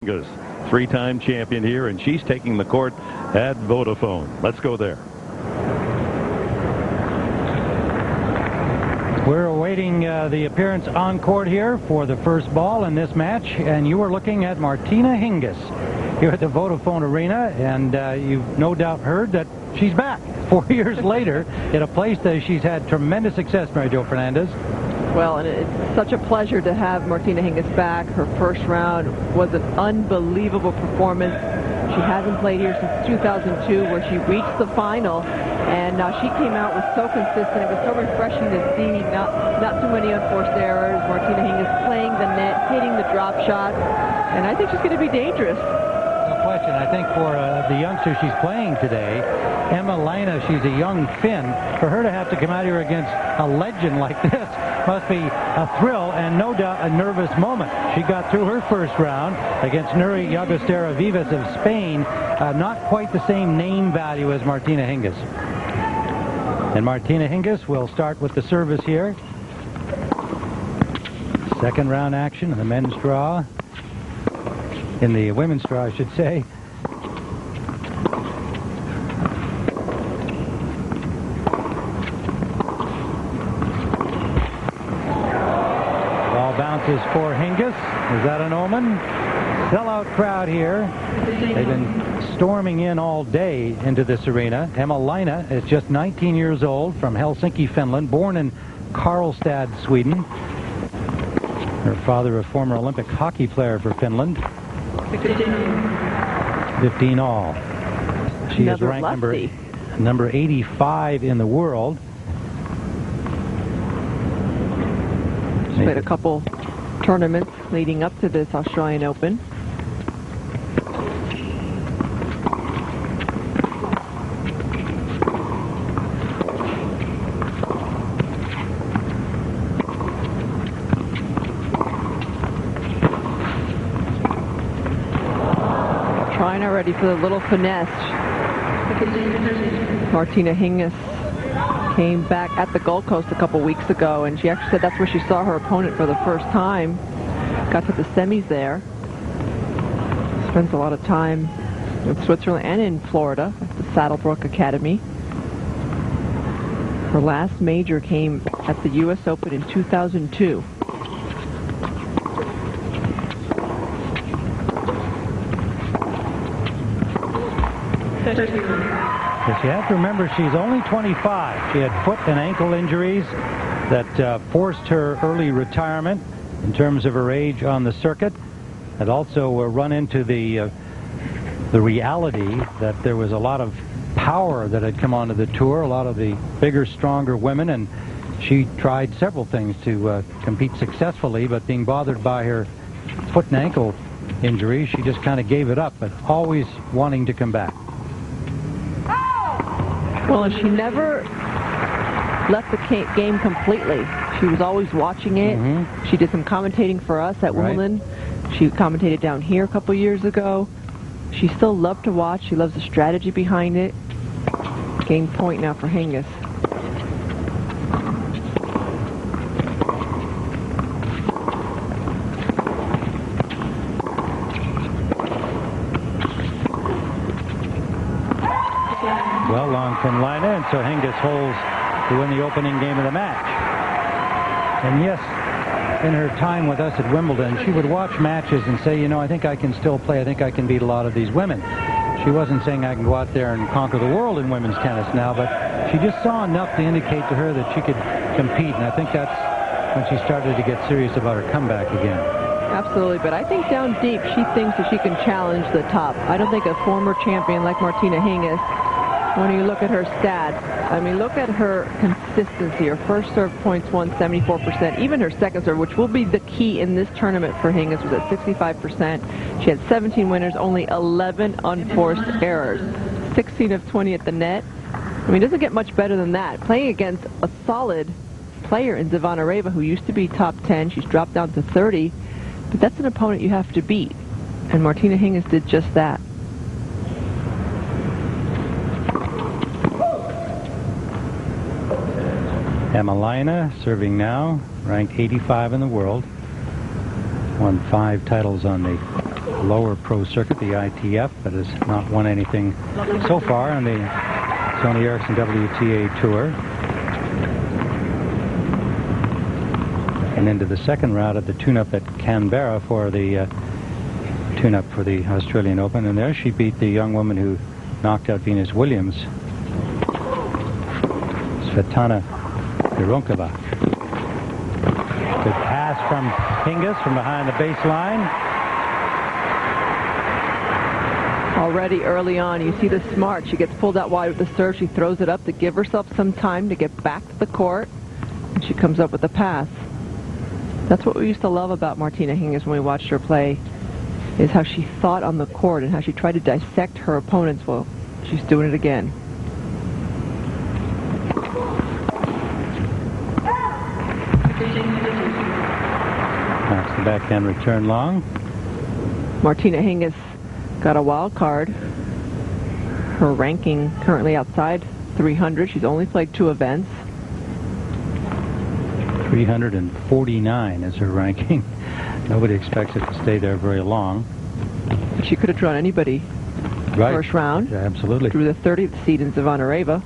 Hingis, three-time champion here, and she's taking the court at Vodafone. Let's go there. We're awaiting the appearance on court here for the first ball in this match, and you are looking at Martina Hingis here at the Vodafone Arena, and you've no doubt heard that she's back 4 years later in a place that she's had tremendous success, Mary Jo Fernandez. Well, and it's such a pleasure to have Martina Hingis back. Her first round was an unbelievable performance. She hasn't played here since 2002, where she reached the final, and she came out was so consistent. It was so refreshing to see not too many unforced errors. Martina Hingis playing the net, hitting the drop shot, and I think she's going to be dangerous. No question. I think for the youngster she's playing today, Laine, she's a young Finn. For her to have to come out here against a legend like this must be a thrill and no doubt a nervous moment. She got through her first round against Nuri Llagostera Vivas of Spain. Not quite the same name value as Martina Hingis. And Martina Hingis will start with the service here. Second round action in the men's draw. In the women's draw, I should say. Bounces for Hingis. Is that an omen? Sellout crowd here. They've been storming in all day into this arena. Laine is just 19 years old, from Helsinki, Finland, born in Karlstad, Sweden. Her father, a former Olympic hockey player for Finland. 15 all. She is ranked number 85 in the world. She's played a couple tournaments leading up to this Australian Open. Trying already for the little finesse. Martina Hingis came back at the Gold Coast a couple weeks ago, and she actually said that's where she saw her opponent for the first time. Got to the semis there. Spends a lot of time in Switzerland and in Florida at the Saddlebrook Academy. Her last major came at the U.S. Open in 2002. But you have to remember, she's only 25. She had foot and ankle injuries that forced her early retirement in terms of her age on the circuit. Had also run into the reality that there was a lot of power that had come onto the tour, a lot of the bigger, stronger women, and she tried several things to compete successfully, but being bothered by her foot and ankle injuries, she just kind of gave it up, but always wanting to come back. Well, and she never left the game completely. She was always watching it. She did some commentating for us at Wimbledon. She commentated down here a couple years ago. She still loved to watch. She loves the strategy behind it. Game point now for Hingis. Well, long from Laine, and so Hingis holds to win the opening game of the match. And yes, in her time with us at Wimbledon, she would watch matches and say, you know, I think I can still play. I think I can beat a lot of these women. She wasn't saying I can go out there and conquer the world in women's tennis now, but she just saw enough to indicate to her that she could compete, and I think that's when she started to get serious about her comeback again. Absolutely, but I think down deep she thinks that she can challenge the top. I don't think a former champion like Martina Hingis, when you look at her stats, I mean, look at her consistency. Her first serve points won 74%. Even her second serve, which will be the key in this tournament for Hingis, was at 65%. She had 17 winners, only 11 unforced errors. 16 of 20 at the net. I mean, it doesn't get much better than that. Playing against a solid player in Zvonareva, Reva, who used to be top 10. She's dropped down to 30. But that's an opponent you have to beat. And Martina Hingis did just that. Laine serving now, ranked 85 in the world. Won 5 titles on the lower pro circuit, the ITF, but has not won anything so far on the Sony Ericsson WTA Tour. And into the second round of the tune-up at Canberra for the tune-up for the Australian Open. And there she beat the young woman who knocked out Venus Williams, Svetlana Pironkova. Good pass from Hingis from behind the baseline. Already early on, you see the smart. She gets pulled out wide with the serve. She throws it up to give herself some time to get back to the court. And she comes up with the pass. That's what we used to love about Martina Hingis when we watched her play, is how she thought on the court and how she tried to dissect her opponents. Well, she's doing it again. That's the backhand return long. Martina Hingis got a wild card. Her ranking currently outside 300. She's only played 2 events. 349 is her ranking. Nobody expects it to stay there very long. She could have drawn anybody Right. first round. Yeah, absolutely. Through the 30th seed in Zvonareva.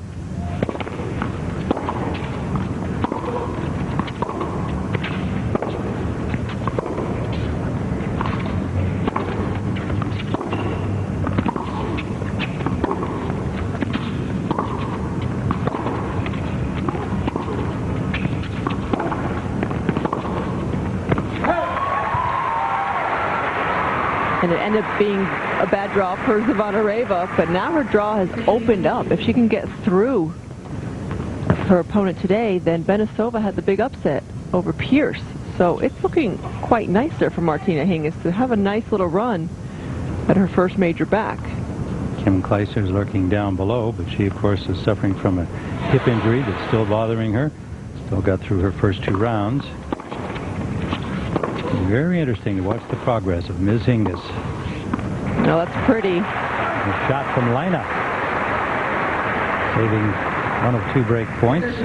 And it ended up being a bad draw for Zvonareva, but now her draw has opened up. If she can get through her opponent today, then Benesova had the big upset over Pierce. So it's looking quite nice there for Martina Hingis to have a nice little run at her first major back. Kim Kleiser is lurking down below, but she, of course, is suffering from a hip injury that's still bothering her. Still got through her first 2 rounds. Very interesting to watch the progress of Ms. Hingis. Now that's pretty. A shot from Laine, saving 1 of 2 break points.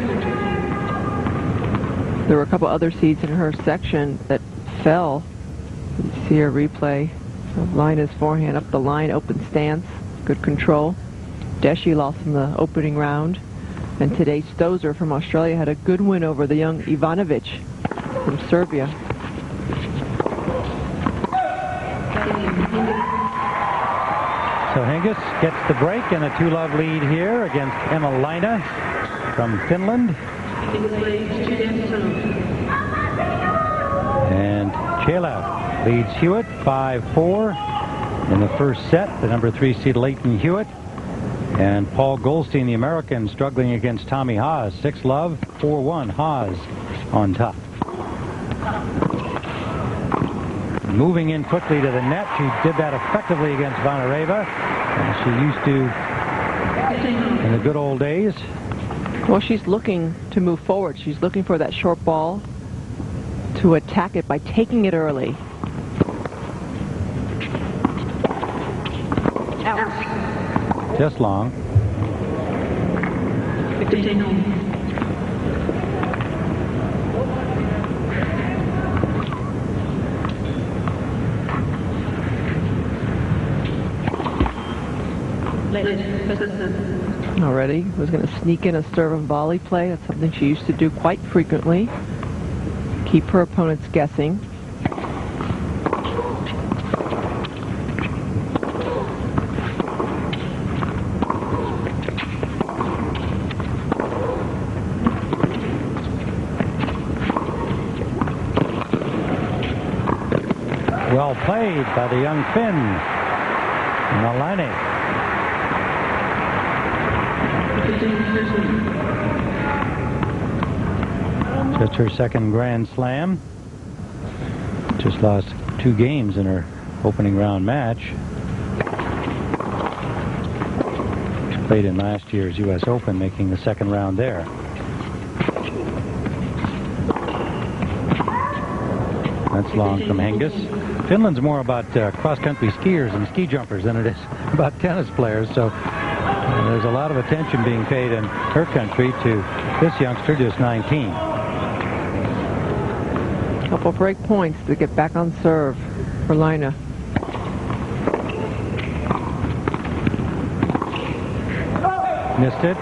There were a couple other seeds in her section that fell. You see her replay. So Laine's forehand up the line, open stance, good control. Deshi lost in the opening round. And today Stozer from Australia had a good win over the young Ivanovic from Serbia. So Hingis gets the break and a 2-love lead here against Emma Laine from Finland. And Chalev leads Hewitt 5-4 in the first set. The number 3 seed Leighton Hewitt. And Paul Goldstein, the American, struggling against Tommy Haas. 6-love, 4-1. Haas on top. Moving in quickly to the net. She did that effectively against Zvonareva, as she used to in the good old days. Well, she's looking to move forward. She's looking for that short ball to attack it by taking it early. Just long. Already was going to sneak in a serve and volley play. That's something she used to do quite frequently. Keep her opponents guessing. Well played by the young Finn. Laine. Just her second Grand Slam. Just lost 2 games in her opening round match. She played in last year's U.S. Open, making the second round there. That's long from Hingis. Finland's more about cross-country skiers and ski jumpers than it is about tennis players, so there's a lot of attention being paid in her country to this youngster, just 19. Couple break points to get back on serve for Laine. missed it.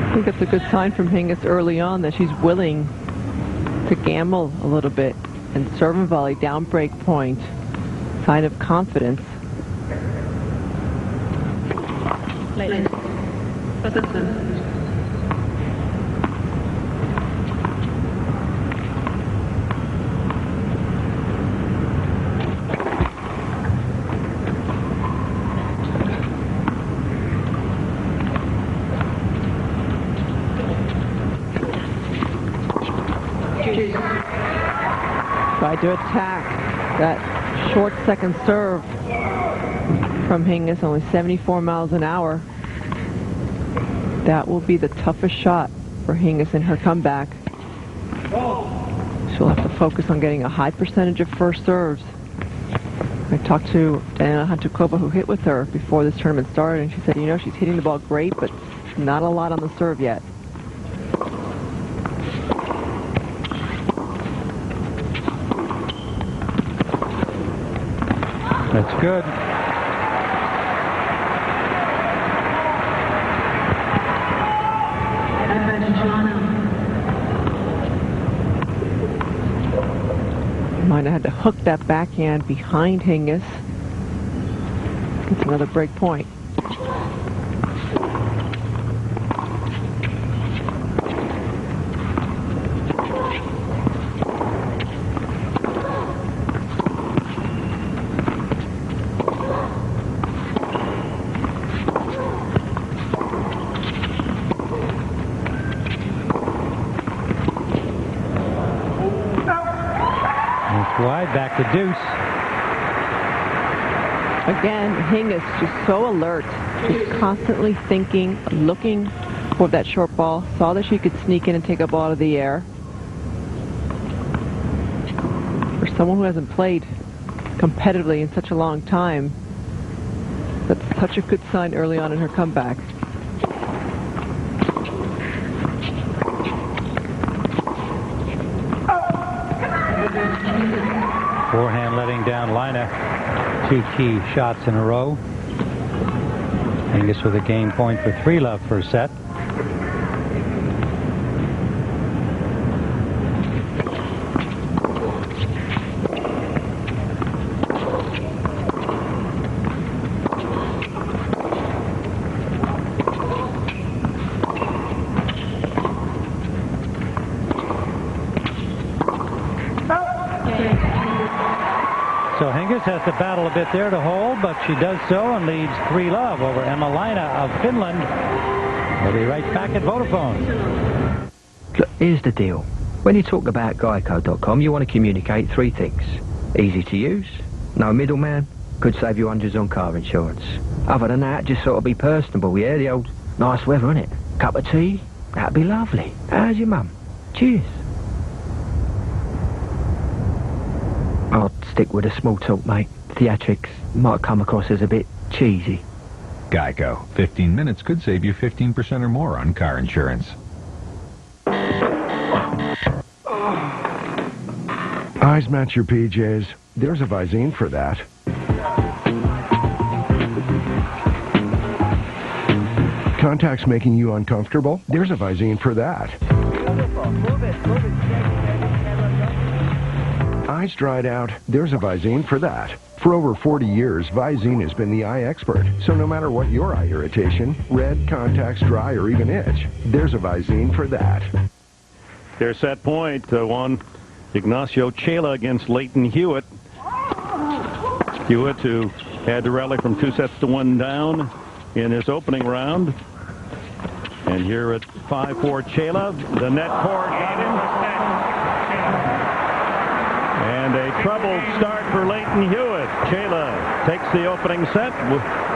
I think that's a good sign from Hingis early on that she's willing to gamble a little bit. And serve and volley down break point. Sign of confidence. Laine. Tried to attack that short second serve from Hingis, only 74 miles an hour. That will be the toughest shot for Hingis in her comeback. She'll have to focus on getting a high percentage of first serves. I talked to Diana Hantukova, who hit with her before this tournament started, and she said, you know, she's hitting the ball great, but not a lot on the serve yet. That's good. Might have had to hook that backhand behind Hingis. Gets another break point. Wide, back to deuce. Again, Hingis just so alert, just constantly thinking, looking for that short ball. Saw that she could sneak in and take a ball out of the air. For someone who hasn't played competitively in such a long time, that's such a good sign early on in her comeback. Forehand letting down Laine. 2 key shots in a row. Hingis with a game point for 3-love first set. So Hingis has to battle a bit there to hold, but she does so and leads 3-love over Emma Laine of Finland. We'll be right back at Vodafone. Look, here's the deal. When you talk about Geico.com, you want to communicate 3 things. Easy to use, no middleman, could save you hundreds on car insurance. Other than that, just sort of be personable, yeah? The old nice weather, innit? Cup of tea? That'd be lovely. How's your mum? Cheers. I'll stick with a small talk, mate. Theatrics might come across as a bit cheesy. Geico. 15 minutes could save you 15% or more on car insurance. Eyes match your PJs. There's a Visine for that. Contacts making you uncomfortable? There's a Visine for that. Eyes dried out? There's a Visine for that. For over 40 years, Visine has been the eye expert. So no matter what your eye irritation, red, contacts, dry, or even itch, there's a Visine for that. Their set point, Juan Ignacio Chela against Leighton Hewitt. Hewitt, who had to rally from 2-1 down in his opening round. And here at 5-4 Chela, the net court and a troubled start for Leighton Hewitt. Chela takes the opening set.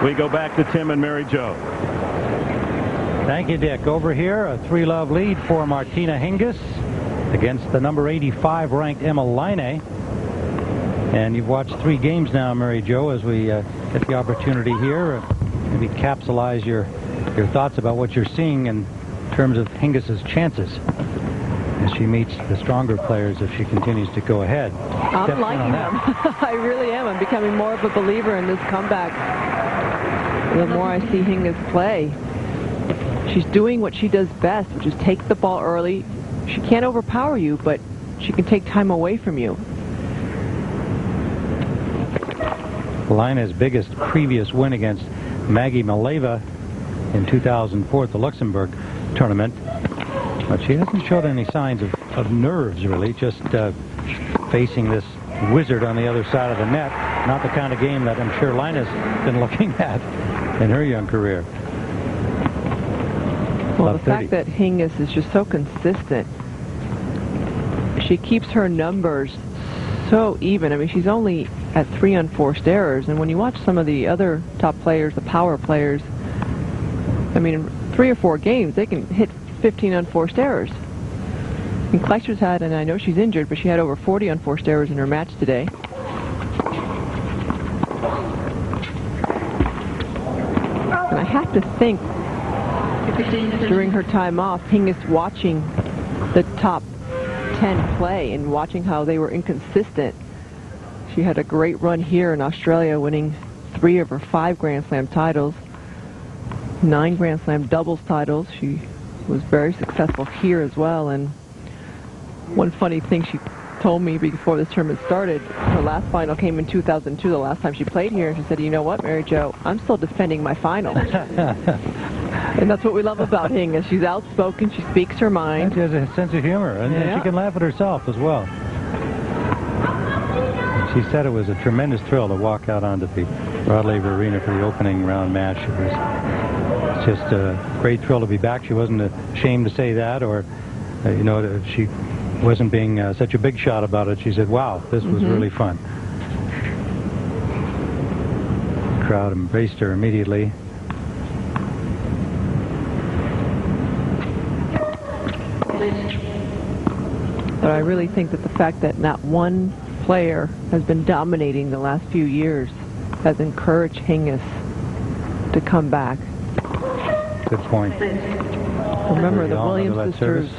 We go back to Tim and Mary Jo. Thank you, Dick. Over here, a 3-love lead for Martina Hingis against the number 85 ranked Emma Laine. And you've watched 3 games now, Mary Jo, as we get the opportunity here. Maybe capsulize your thoughts about what you're seeing in terms of Hingis's chances. as she meets the stronger players if she continues to go ahead. I'm liking them. I really am. I'm becoming more of a believer in this comeback. The more I see Hingis play, she's doing what she does best, which is take the ball early. She can't overpower you, but she can take time away from you. Laine's biggest previous win against Maggie Maleva in 2004 at the Luxembourg tournament. But she hasn't showed any signs of nerves, really, just facing this wizard on the other side of the net. Not the kind of game that I'm sure Laine's been looking at in her young career. Well, the fact that Hingis is just so consistent, she keeps her numbers so even. I mean, she's only at 3 unforced errors, and when you watch some of the other top players, the power players, I mean, in 3 or 4 games, they can hit 15 unforced errors. And Kleister's had, and I know she's injured, but she had over 40 unforced errors in her match today. And I have to think, during her time off, Hingis watching the top 10 play and watching how they were inconsistent. She had a great run here in Australia, winning 3 of her 5 Grand Slam titles, 9 Grand Slam doubles titles. She was very successful here as well. And one funny thing she told me before this tournament started, her last final came in 2002, the last time she played here, and she said, you know what, Mary Jo, I'm still defending my final. And that's what we love about Hingis. She's outspoken, she speaks her mind. She has a sense of humor, and she can laugh at herself as well. She said it was a tremendous thrill to walk out onto the Rod Laver Arena for the opening round match. It was just a great thrill to be back. She wasn't ashamed to say that, or, you know, she wasn't being such a big shot about it. She said, wow, this was really fun. The crowd embraced her immediately. But I really think that the fact that not one player has been dominating the last few years has encouraged Hingis to come back. Good point. Remember, the Williams sisters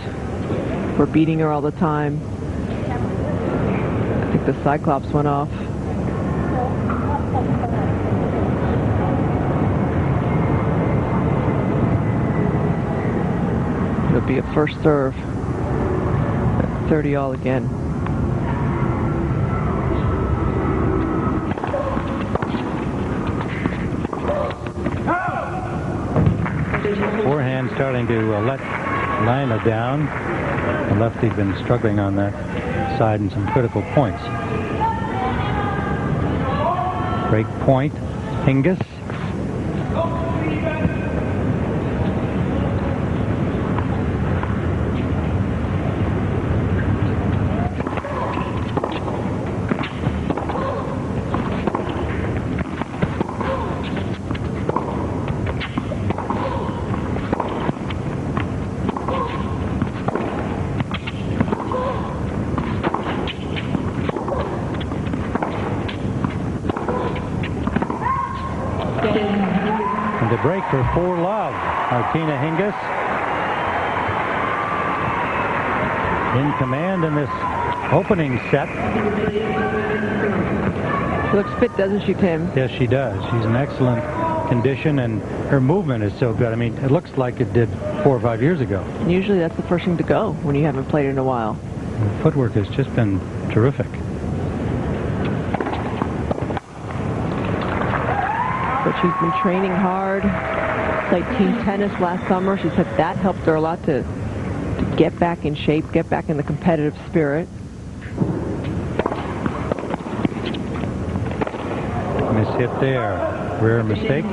were beating her all the time. I think the Cyclops went off. It'll be a first serve. 30 all again. Forehand starting to let Laine down. The lefty's been struggling on that side in some critical points. Break point, Hingis. Break for 4 love, Martina Hingis in command in this opening set. She looks fit, doesn't she, Tim? Yes, she does. She's in excellent condition, and her movement is so good. I mean, it looks like it did 4 or 5 years ago. And usually that's the first thing to go when you haven't played in a while. The footwork has just been terrific. But she's been training hard, played team tennis last summer. She said that helped her a lot to get back in shape, get back in the competitive spirit. Mishit there. Rare mistake.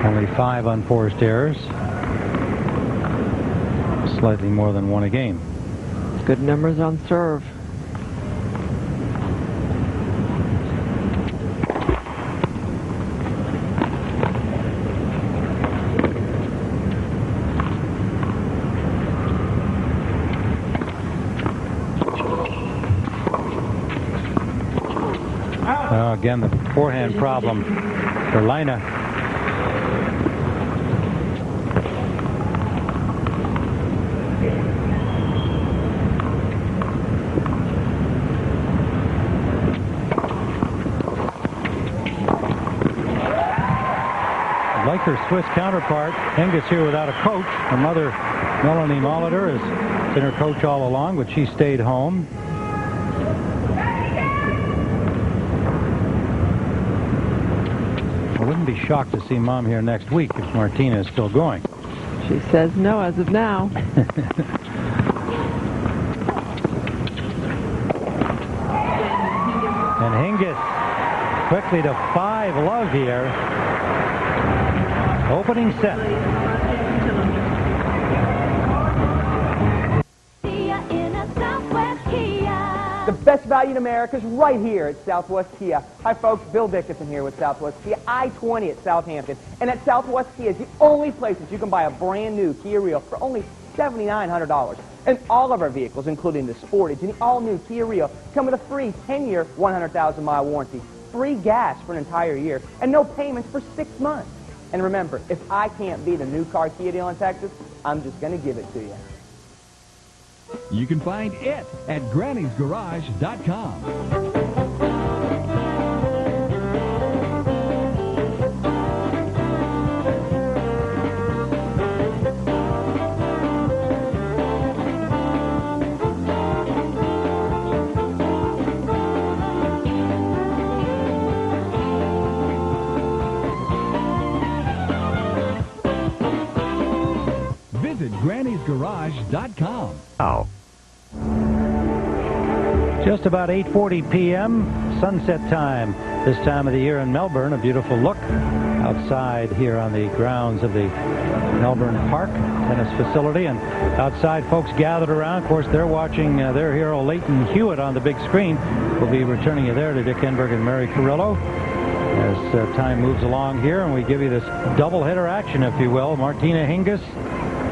Only 5 unforced errors. Slightly more than 1 a game. Good numbers on serve. Again, the forehand problem for Laine. her Swiss counterpart. Hingis here without a coach. Her mother, Melanie Molitor, has been her coach all along, but she stayed home. I wouldn't be shocked to see Mom here next week if Martina is still going. She says no as of now. And Hingis quickly to 5-love here. Opening set. The best value in America is right here at Southwest Kia. Hi folks, Bill Dickinson here with Southwest Kia, I-20 at Southampton. And at Southwest Kia is the only place that you can buy a brand new Kia Rio for only $7,900. And all of our vehicles, including the Sportage and the all-new Kia Rio, come with a free 10-year, 100,000-mile warranty, free gas for an entire year, and no payments for 6 months. And remember, if I can't beat a new car Kia deal in Texas, I'm just going to give it to you. You can find it at Granny'sGarage.com. Visit Granny'sGarage.com. Oh. Just about 8:40 p.m. sunset time this time of the year in Melbourne. A beautiful look outside here on the grounds of the Melbourne Park tennis facility. And outside, folks gathered around. Of course, they're watching their hero Leighton Hewitt on the big screen. We'll be returning you there to Dick Enberg and Mary Carrillo as time moves along here. And we give you this double-hitter action, if you will. Martina Hingis,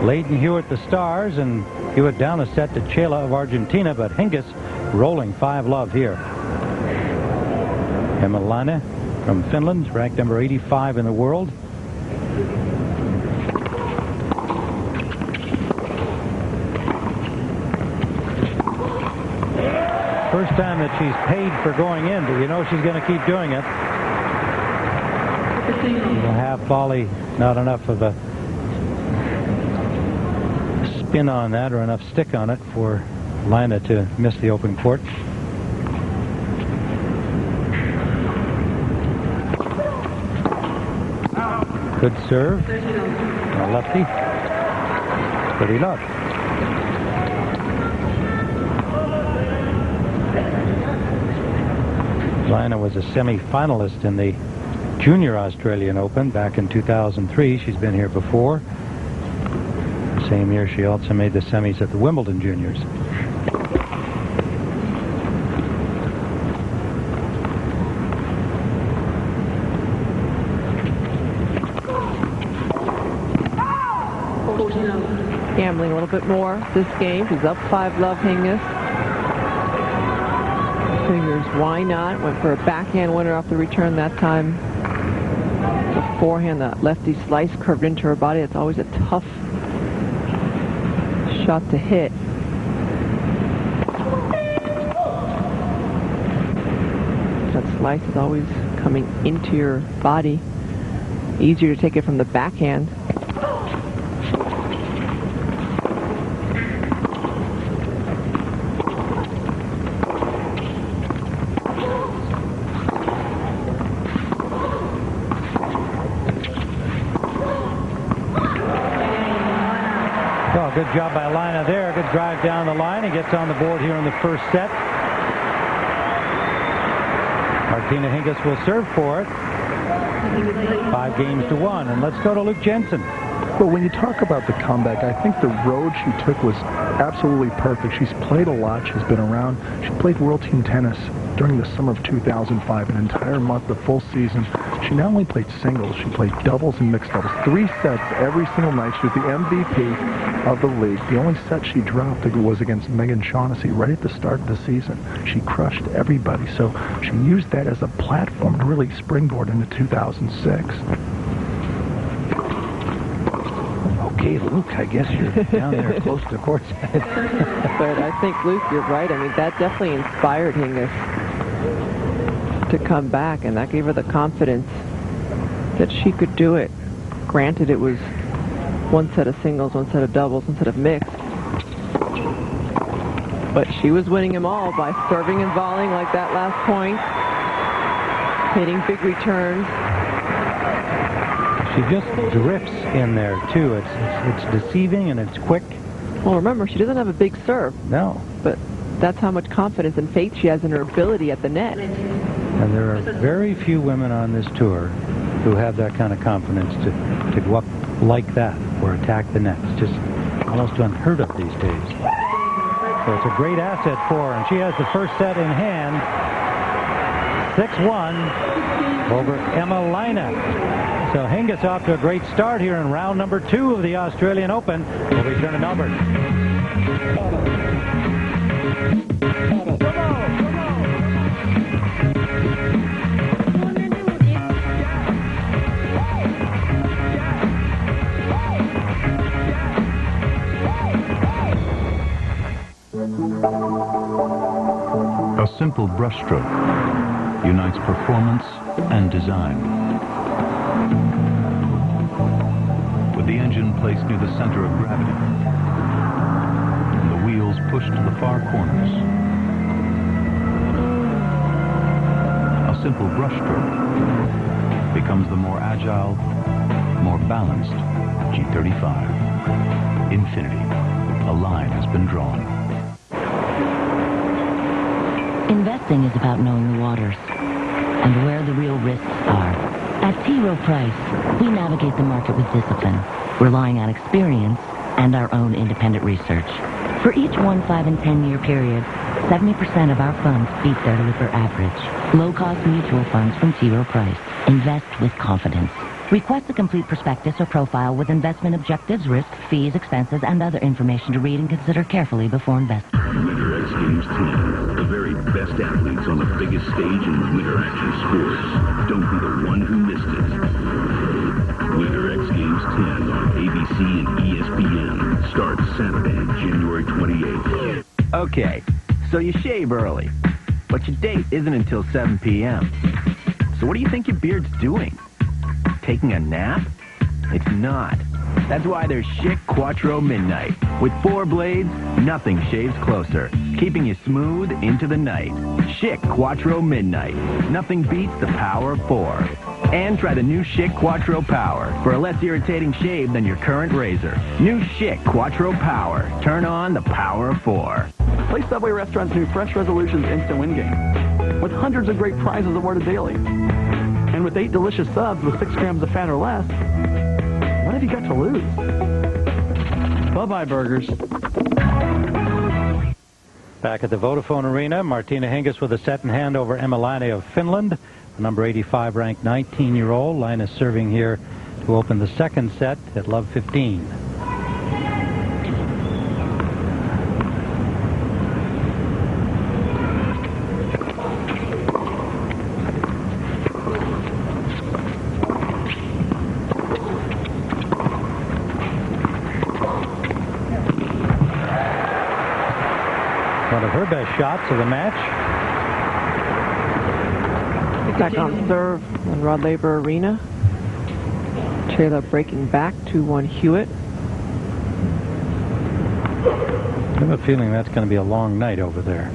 Leighton Hewitt, the stars, and Hewitt down a set to Chela of Argentina, but Hingis rolling 5-love here. Emma Laine from Finland, ranked number 85 in the world. First time that she's paid for going in, but you know she's going to keep doing it. The half volley, not enough of a spin on that or enough stick on it for Laine to miss the open court. Good serve. A lefty. Pretty love. Laine was a semi-finalist in the Junior Australian Open back in 2003. She's been here before. Same year she also made the semis at the Wimbledon Juniors. Gambling a little bit more this game. She's up 5-love, Hingis. Figures why not. Went for a backhand winner off the return that time. The forehand, that lefty slice curved into her body. It's always a tough shot to hit. That slice is always coming into your body. Easier to take it from the backhand. Good job by Laine there. Good drive down the line. He gets on the board here in the first set. Martina Hingis will serve for it. 5-1. And let's go to Luke Jensen. Well, when you talk about the comeback, I think the road she took was absolutely perfect. She's played a lot. She's been around. She played World Team Tennis during the summer of 2005, an entire month, the full season. She not only played singles, she played doubles and mixed doubles. 3 sets every single night. She was the MVP of the league. The only set she dropped was against Megan Shaughnessy right at the start of the season. She crushed everybody. So she used that as a platform to really springboard into 2006. Okay, Luke, I guess you're down there close to courtside. But I think, Luke, you're right. I mean, that definitely inspired Hingis to come back, and that gave her the confidence that she could do it. Granted, it was one set of singles, one set of doubles, one set of mixed. But she was winning them all by serving and volleying like that last point, hitting big returns. She just drifts in there, too. It's deceiving and it's quick. Well, remember, she doesn't have a big serve. No. But that's how much confidence and faith she has in her ability at the net. And there are very few women on this tour who have that kind of confidence to go up like that or attack the net. It's just almost unheard of these days. So it's a great asset for her, and she has the first set in hand. 6-1 over Emma Laine. So Hingis off to a great start here in round number 2 of the Australian Open. We'll return to Melbourne. A simple brushstroke unites performance and design. With the engine placed near the center of gravity and the wheels pushed to the far corners, a simple brushstroke becomes the more agile, more balanced G35. Infinity. A line has been drawn. Investing is about knowing the waters and where the real risks are. At T. Rowe Price, we navigate the market with discipline, relying on experience and our own independent research. For each 1, 5, and 10-year period, 70% of our funds beat their Lipper average. Low-cost mutual funds from T. Rowe Price. Invest with confidence. Request a complete prospectus or profile with investment objectives, risks, fees, expenses, and other information to read and consider carefully before investing. Winter X Games 10. The very best athletes on the biggest stage in winter action sports. Don't be the one who missed it. Winter X Games 10 on ABC and ESPN. Starts Saturday, January 28th. Okay, so you shave early, but your date isn't until 7 p.m. So what do you think your beard's doing? Taking a nap? It's not. That's why there's Schick Quattro Midnight. With 4 blades, nothing shaves closer, keeping you smooth into the night. Schick Quattro Midnight. Nothing beats the power of 4. And try the new Schick Quattro Power for a less irritating shave than your current razor. New Schick Quattro Power. Turn on the power of 4. Play Subway Restaurant's new Fresh Resolutions Instant Win Game. With hundreds of great prizes awarded daily. And with 8 delicious subs with 6 grams of fat or less, what have you got to lose? Bye-bye, burgers. Back at the Vodafone Arena, Martina Hingis with a set in hand over Emma Laine of Finland. The number 85 ranked 19-year-old. Laine is serving here to open the second set at love 15. One of her best shots of the match. Back on serve in Rod Laver Arena. Taylor breaking back 2-1 Hewitt. I have a feeling that's going to be a long night over there.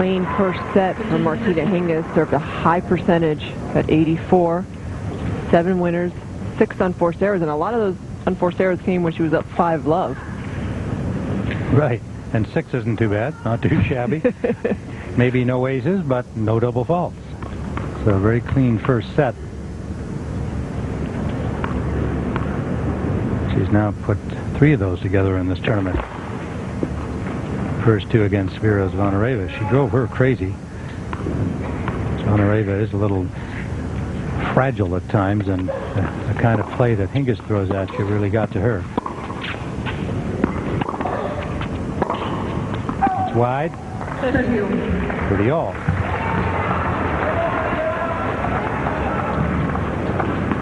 Laine first set for Martina Hingis served a high percentage at 84. 7 winners, 6 unforced errors, and a lot of those unforced errors came when she was up 5 love. Right, and 6 isn't too bad, not too shabby. Maybe no aces, but no double faults. So a very clean first set. She's now put 3 of those together in this tournament. first two against Vera Zvonareva. She drove her crazy. Zvonareva is a little fragile at times, and the kind of play that Hingis throws at you really got to her. It's wide. 30-all.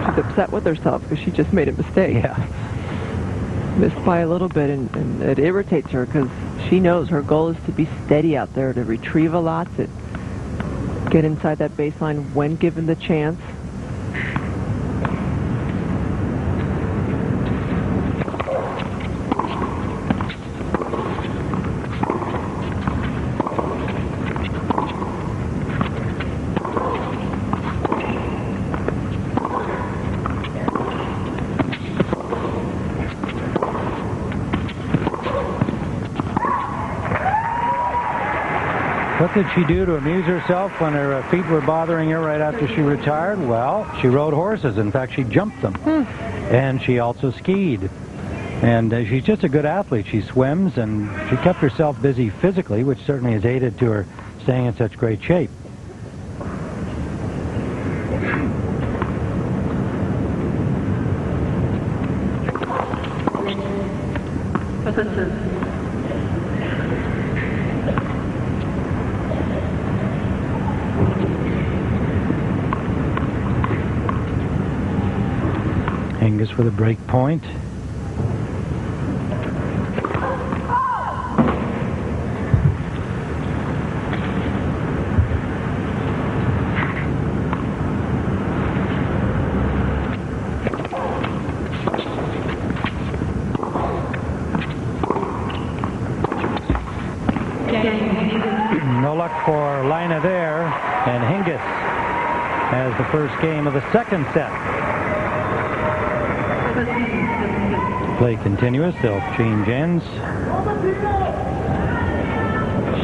She's upset with herself because she just made a mistake. Yeah. Missed by a little bit, and it irritates her because she knows her goal is to be steady out there, to retrieve a lot, to get inside that baseline when given the chance. What did she do to amuse herself when her feet were bothering her right after she retired? Well, she rode horses. In fact, she jumped them. And she also skied. And she's just a good athlete. She swims, and she kept herself busy physically, which certainly has aided to her staying in such great shape. Hingis for the break point. No luck for Laine there, and Hingis has the first game of the second set. Play continuous. They'll change ends.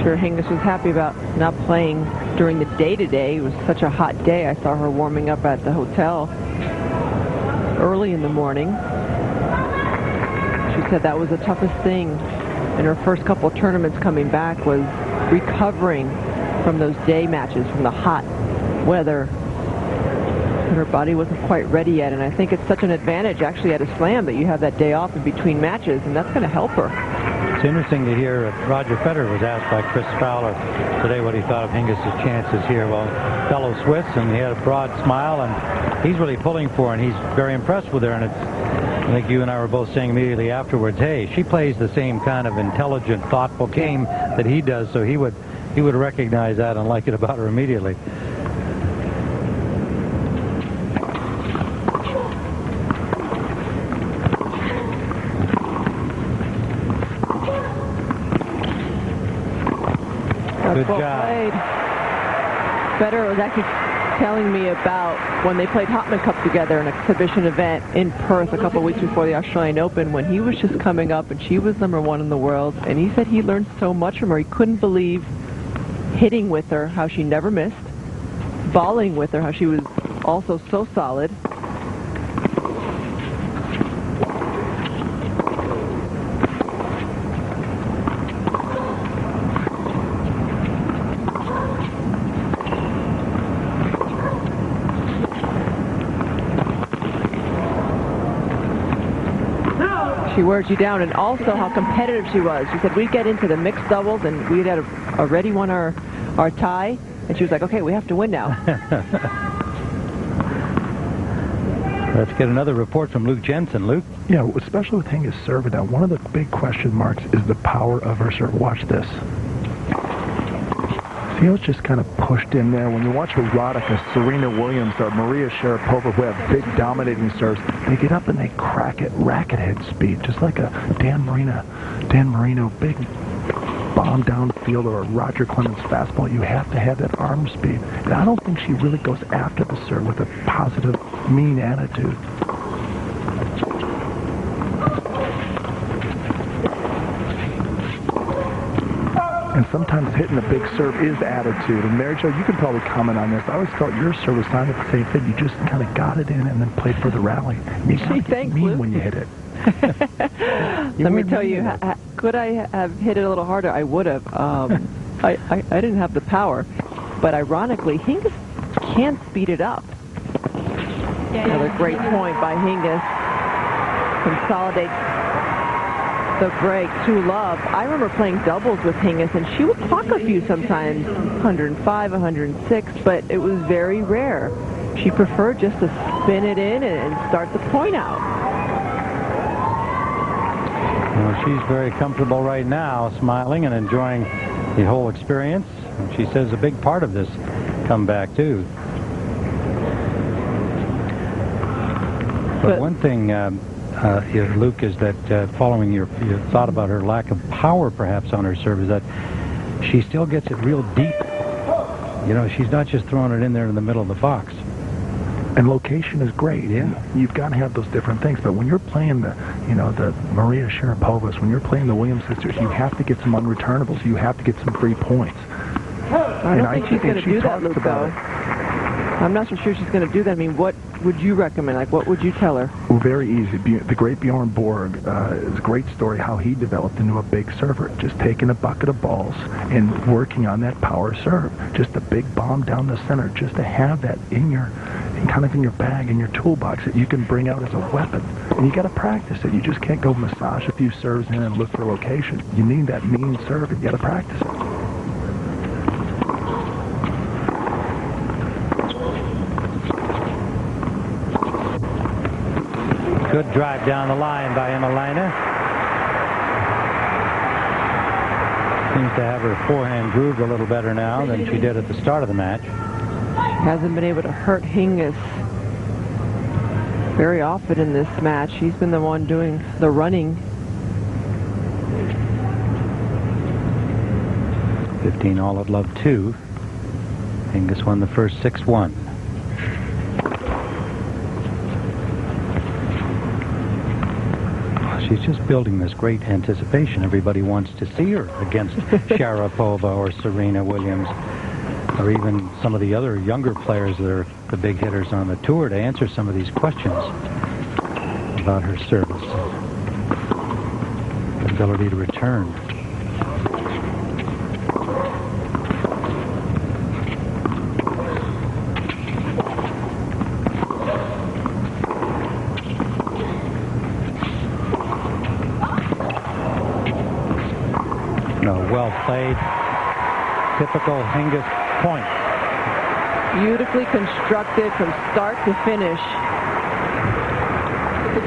Sure, Hingis was happy about not playing during the day today. It was such a hot day. I saw her warming up at the hotel early in the morning. She said that was the toughest thing in her first couple of tournaments coming back, was recovering from those day matches, from the hot weather. And her body wasn't quite ready yet, and I think it's such an advantage actually at a slam that you have that day off in between matches, and that's going to help her. It's interesting to hear Roger Federer was asked by Chris Fowler today what he thought of Hingis' chances here. Well, fellow Swiss, and he had a broad smile, and he's really pulling for her, and he's very impressed with her. And I think you and I were both saying immediately afterwards, hey, she plays the same kind of intelligent, thoughtful game that he does, so he would recognize that and like it about her immediately. Good job. Played. Federer was actually telling me about when they played Hopman Cup together, an exhibition event in Perth a couple weeks before the Australian Open, when he was just coming up and she was #1 in the world, and he said he learned so much from her. He couldn't believe hitting with her, how she never missed, volleying with her, how she was also so solid. She wears you down, and also how competitive she was. She said we'd get into the mixed doubles, and we'd had already won our tie, and she was like, okay, we have to win now. Let's get another report from Luke Jensen. Luke? Yeah, especially with Hingis serving now, one of the big question marks is the power of her serve. Watch this. See how it's just kind of pushed in there. When you watch Roddick, Serena Williams, or Maria Sharapova, who have big dominating serves, they get up and they crack it racket head speed, just like a Dan Marino, big bomb downfield, or a Roger Clemens fastball. You have to have that arm speed. And I don't think she really goes after the serve with a positive, mean attitude. And sometimes hitting a big serve is attitude. And Mary Jo, you can probably comment on this. I always felt your serve was kind of the same thing. You just kind of got it in and then played for the rally. You She thinks, mean Luke, when you hit it. Let me tell you, could I have hit it a little harder? I would have. I didn't have the power. But ironically, Hingis can't speed it up. Another great point by Hingis. Consolidates the break to love. I remember playing doubles with Hingis, and she would clock a few sometimes, 105, 106, but it was very rare. She preferred just to spin it in and start the point out. Well, she's very comfortable right now, smiling and enjoying the whole experience. And she says a big part of this comeback, too. But one thing, Luke, is that following your thought about her lack of power, perhaps, on her serve, is that she still gets it real deep. You know, she's not just throwing it in there in the middle of the box. And location is great. Yeah. You've got to have those different things. But when you're playing the Maria Sharapovas, when you're playing the Williams sisters, you have to get some unreturnables. You have to get some free points. I don't think she's going to do that, Luke, though. I'm not so sure she's going to do that. I mean, what would you recommend? Like, what would you tell her? Well, very easy. The great Bjorn Borg is a great story how he developed into a big server. Just taking a bucket of balls and working on that power serve. Just a big bomb down the center. Just to have that in your bag, in your toolbox that you can bring out as a weapon. And you got to practice it. You just can't go massage a few serves in and look for location. You need that mean serve, and you got to practice it. Good drive down the line by Emma Laine. Seems to have her forehand grooved a little better now than she did at the start of the match. Hasn't been able to hurt Hingis very often in this match. She's been the one doing the running. 15 all at love 2. Hingis won the first 6-1. She's just building this great anticipation. Everybody wants to see her against Sharapova or Serena Williams, or even some of the other younger players that are the big hitters on the tour, to answer some of these questions about her service, her ability to return. Well played. Typical Hingis point. Beautifully constructed from start to finish.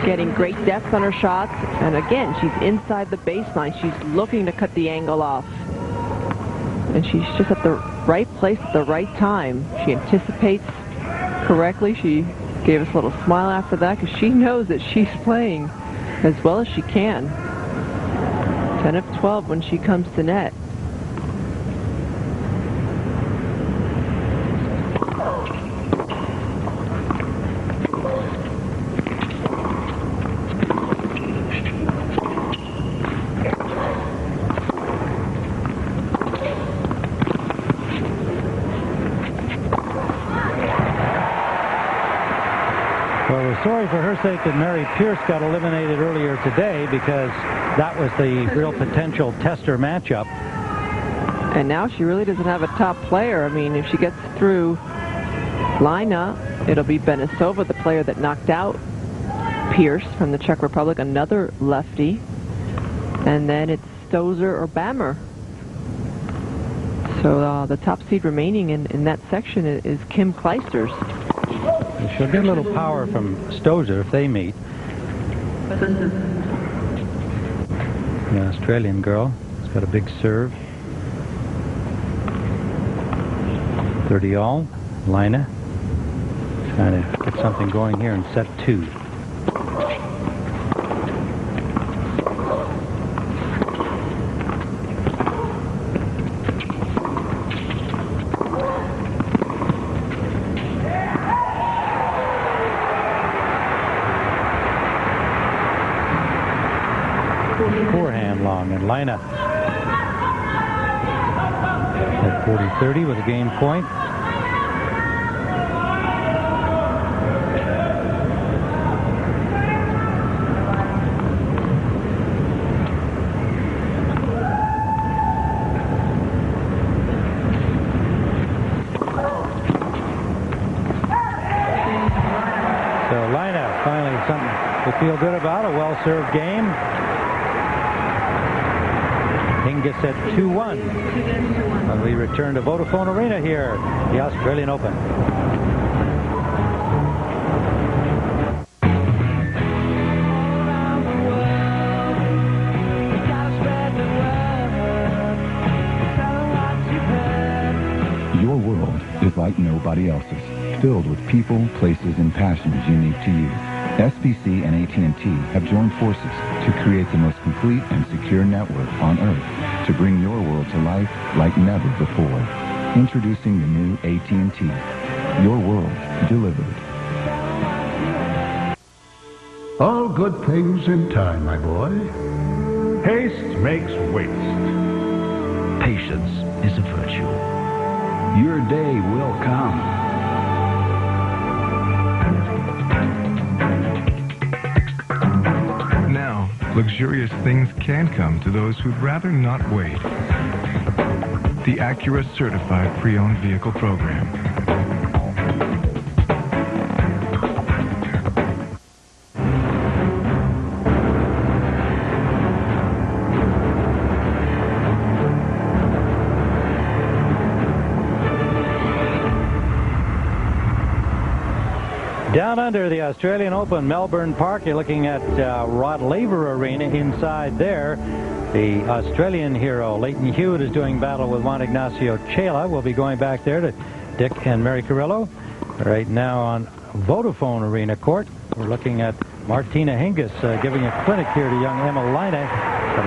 Getting great depth on her shots. And again, she's inside the baseline. She's looking to cut the angle off. And she's just at the right place at the right time. She anticipates correctly. She gave us a little smile after that because she knows that she's playing as well as she can. 10 of 12 when she comes to net. Well, we're sorry for her sake that Mary Pierce got eliminated earlier today, because that was the real potential tester matchup. And now she really doesn't have a top player. I mean, if she gets through Laine, it'll be Benesova, the player that knocked out Pierce from the Czech Republic, another lefty. And then it's Stozer or Bammer. So the top seed remaining in that section is Kim Kleisters. She'll get a little power from Stozer if they meet. The Australian girl has got a big serve. 30 all. Laine trying to get something going here in set 2. Forehand long, and Laine at 40-30 with a game point. So Laine finally something to feel good about, a well-served game. Hingis at 2-1. When we return to Vodafone Arena here, the Australian Open. Your world is like nobody else's, filled with people, places, and passions unique to you. SBC and AT&T have joined forces to create the most complete and secure network on Earth to bring your world to life like never before. Introducing the new AT&T. Your world delivered. All good things in time, my boy. Haste makes waste. Patience is a virtue. Your day will come. Now, luxurious things can come to those who'd rather not wait. The Acura Certified Pre-Owned Vehicle Program. Down under the Australian Open, Melbourne Park, you're looking at Rod Laver Arena inside there. The Australian hero, Leighton Hewitt, is doing battle with Juan Ignacio Chela. We'll be going back there to Dick and Mary Carrillo. Right now on Vodafone Arena court, we're looking at Martina Hingis giving a clinic here to young Emma Laine.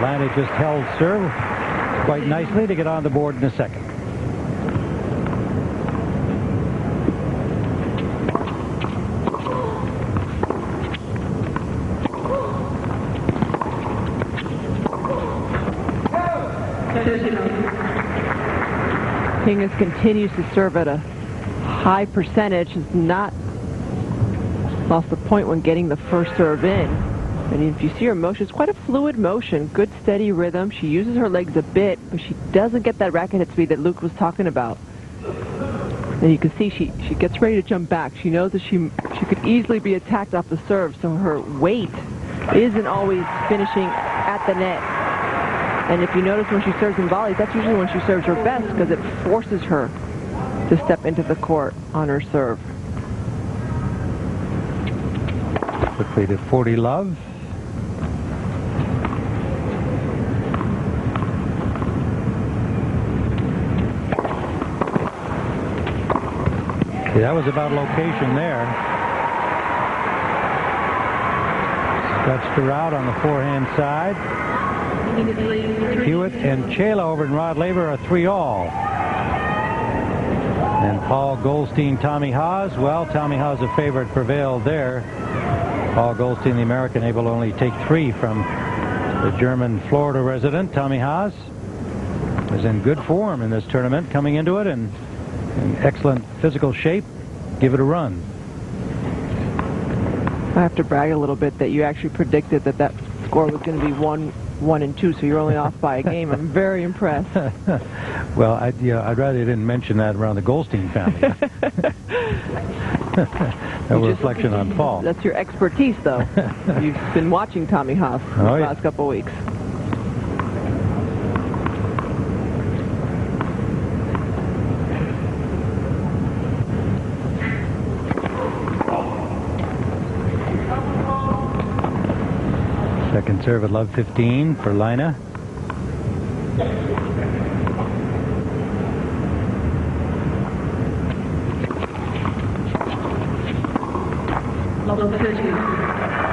Laine just held serve quite nicely to get on the board in a second. Hingis continues to serve at a high percentage. Has not lost the point when getting the first serve in. And if you see her motion, it's quite a fluid motion. Good steady rhythm. She uses her legs a bit, but she doesn't get that racket hit speed that Luke was talking about. And you can see she gets ready to jump back. She knows that she could easily be attacked off the serve, so her weight isn't always finishing at the net. And if you notice when she serves in volleys, that's usually when she serves her best because it forces her to step into the court on her serve. Quickly to 40 love. See, that was about location there. Stretched her out on the forehand side. Hewitt and Chela over in Rod Laver are 3-all. And Paul Goldstein, Tommy Haas. Well, Tommy Haas, a favorite, prevailed there. Paul Goldstein, the American, able to only take 3 from the German Florida resident. Tommy Haas is in good form in this tournament, coming into it and in excellent physical shape. Give it a run. I have to brag a little bit that you actually predicted that score was going to be 1-2, so you're only off by a game. I'm very impressed. Well, I'd rather you didn't mention that around the Goldstein family. A reflection on Paul. That's your expertise, though. You've been watching Tommy Haas the last couple of weeks. Second serve at love 15 for Laine.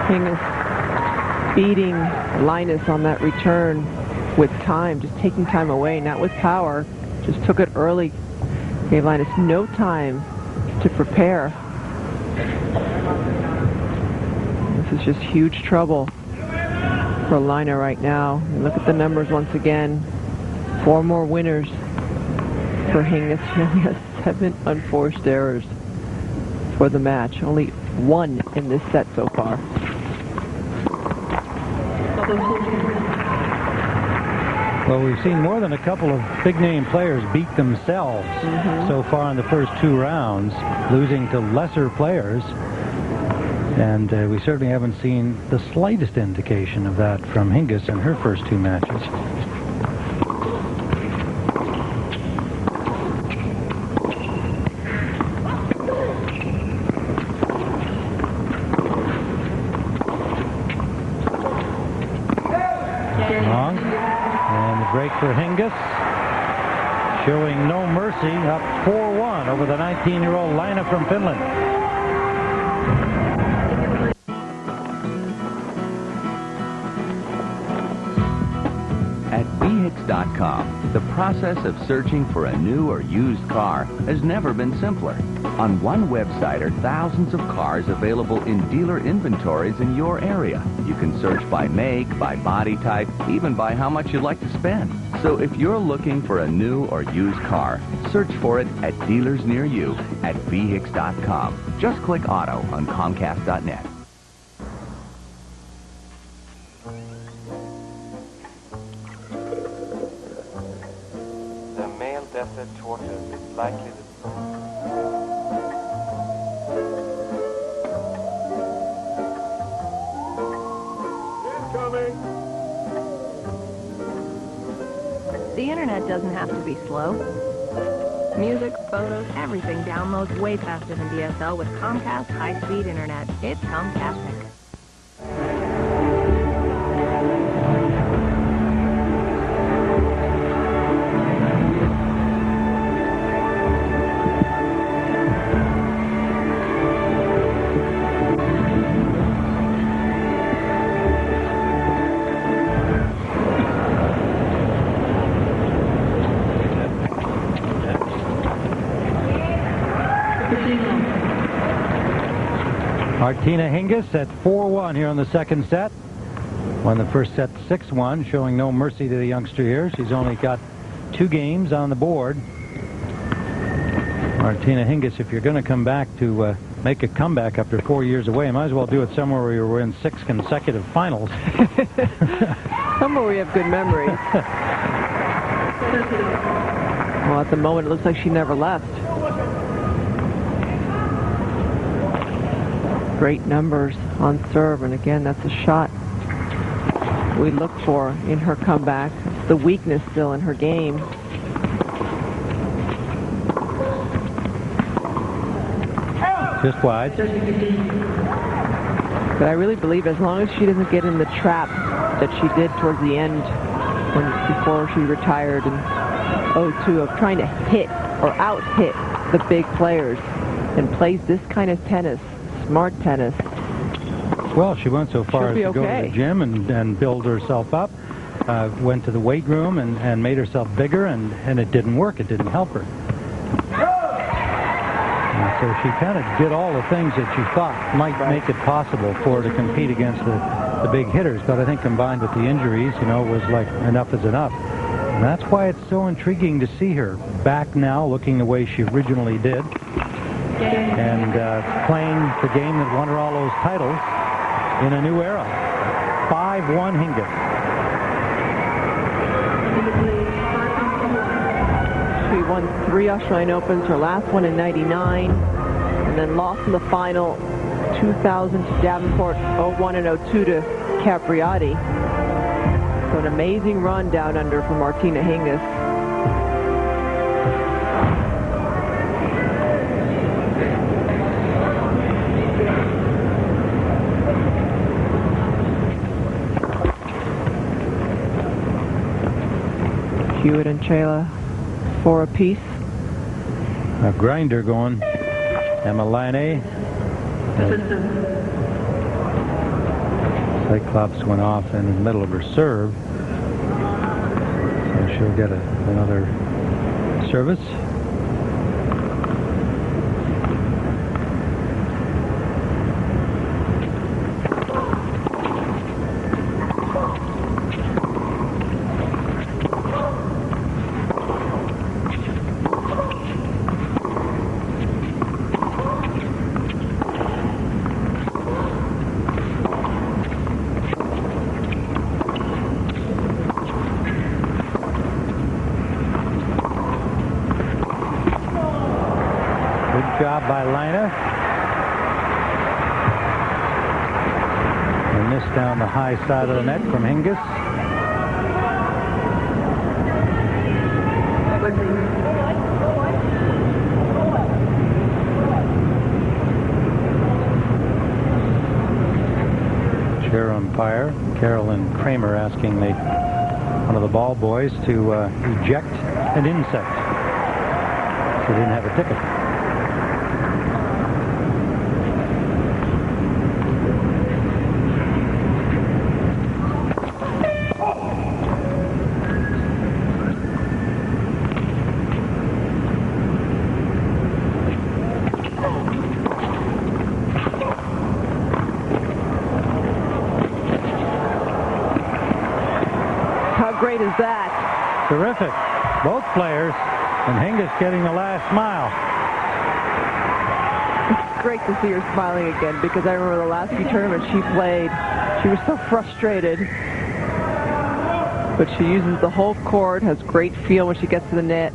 Hingis beating Linus on that return with time, just taking time away, not with power. Just took it early. Gave Linus no time to prepare. This is just huge trouble for Laine right now. And look at the numbers once again. 4 more winners for Hingis. He only has 7 unforced errors for the match. Only 1 in this set so far. Well, we've seen more than a couple of big-name players beat themselves so far in the first 2 rounds, losing to lesser players. And we certainly haven't seen the slightest indication of that from Hingis in her first 2 matches. Long. And the break for Hingis. Showing no mercy, up 4-1 over the 19-year-old Laine from Finland. At VHIX.com, the process of searching for a new or used car has never been simpler. On one website are thousands of cars available in dealer inventories in your area. You can search by make, by body type, even by how much you'd like to spend. So if you're looking for a new or used car, search for it at dealers near you at VHIX.com. Just click Auto on Comcast.net. The male desert tortoise is likely the The internet doesn't have to be slow. Music, photos, everything downloads way faster than DSL with Comcast high-speed internet. It's Comcastic. Martina Hingis at 4-1 here in the second set. Won the first set 6-1, showing no mercy to the youngster here. She's only got 2 games on the board. Martina Hingis, if you're going to come back to make a comeback after 4 years away, you might as well do it somewhere where you were in 6 consecutive finals. Somewhere we have good memories. Well, at the moment, it looks like she never left. Great numbers on serve, and again, that's a shot we look for in her comeback. It's the weakness still in her game. Just wide. But I really believe as long as she doesn't get in the trap that she did towards the end before she retired in 2002 of trying to hit or out-hit the big players and plays this kind of tennis, smart tennis. Well, she went so far as to go to the gym and build herself up. Went to the weight room and made herself bigger, and it didn't work. It didn't help her. So she kind of did all the things that she thought might make it possible for her to compete against the big hitters. But I think combined with the injuries, you know, it was like enough is enough. And that's why it's so intriguing to see her back now looking the way she originally did. And playing the game that won her all those titles in a new era. 5-1 Hingis. She won 3 Australian Opens, her last one in '99, and then lost in the final 2000 to Davenport, 01 and 02 to Capriati. So an amazing run down under for Martina Hingis. Hewitt and Chela 4 apiece. A grinder going. Emma Laine. Cyclops went off in the middle of her serve. So she'll get another service. Job by Laine. down the high side of the net from Hingis. Chair umpire Carolyn Kramer asking one of the ball boys to eject an insect. She didn't have a ticket. How great is that? Terrific. Both players, and Hingis getting the last mile. It's great to see her smiling again, because I remember the last few tournaments she played, she was so frustrated. But she uses the whole court, has great feel when she gets to the net,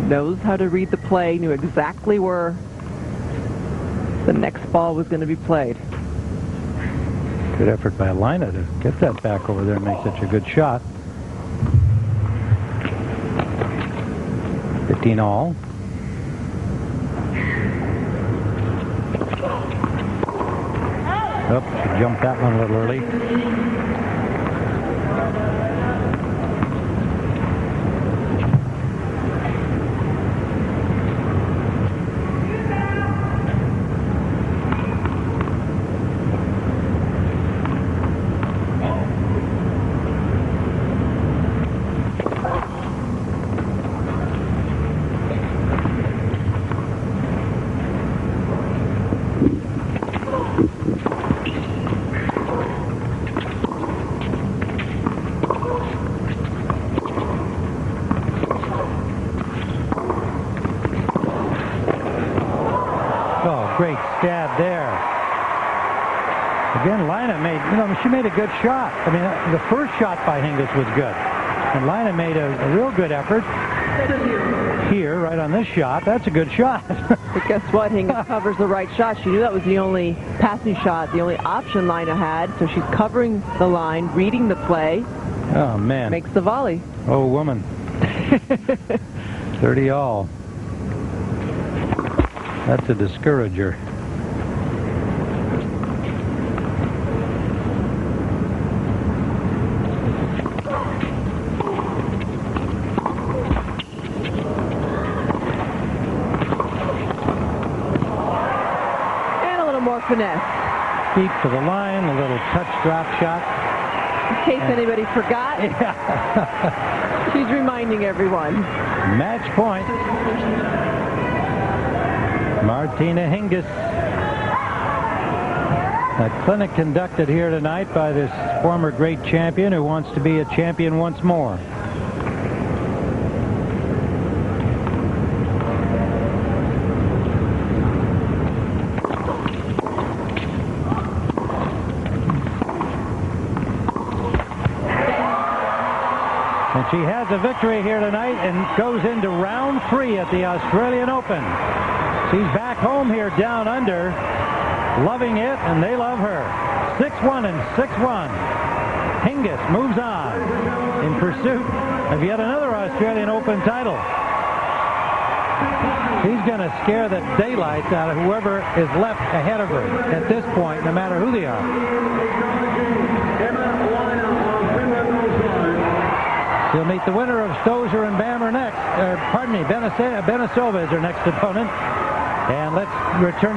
knows how to read the play, knew exactly where the next ball was going to be played. Good effort by Laine to get that back over there and make such a good shot. 15 all. Oh, she jumped that one a little early. Great stab there. Again, Laine she made a good shot. I mean, the first shot by Hingis was good. And Laine made a real good effort here, right on this shot. That's a good shot. But guess what? Hingis covers the right shot. She knew that was the only passing shot, the only option Laine had. So she's covering the line, reading the play. Oh, man. Makes the volley. Oh, woman. 30 all. That's a discourager. And a little more finesse. Deep to the line, a little touch drop shot. In case anybody forgot. Yeah. She's reminding everyone. Match point. Martina Hingis. A clinic conducted here tonight by this former great champion who wants to be a champion once more. And she has a victory here tonight and goes into round 3 at the Australian Open. She's back home here down under, loving it, and they love her. 6-1 and 6-1. Hingis moves on in pursuit of yet another Australian Open title. She's going to scare the daylights out of whoever is left ahead of her at this point, no matter who they are. She'll meet the winner of Stosur and Bammer next. Benisova is her next opponent. And let's return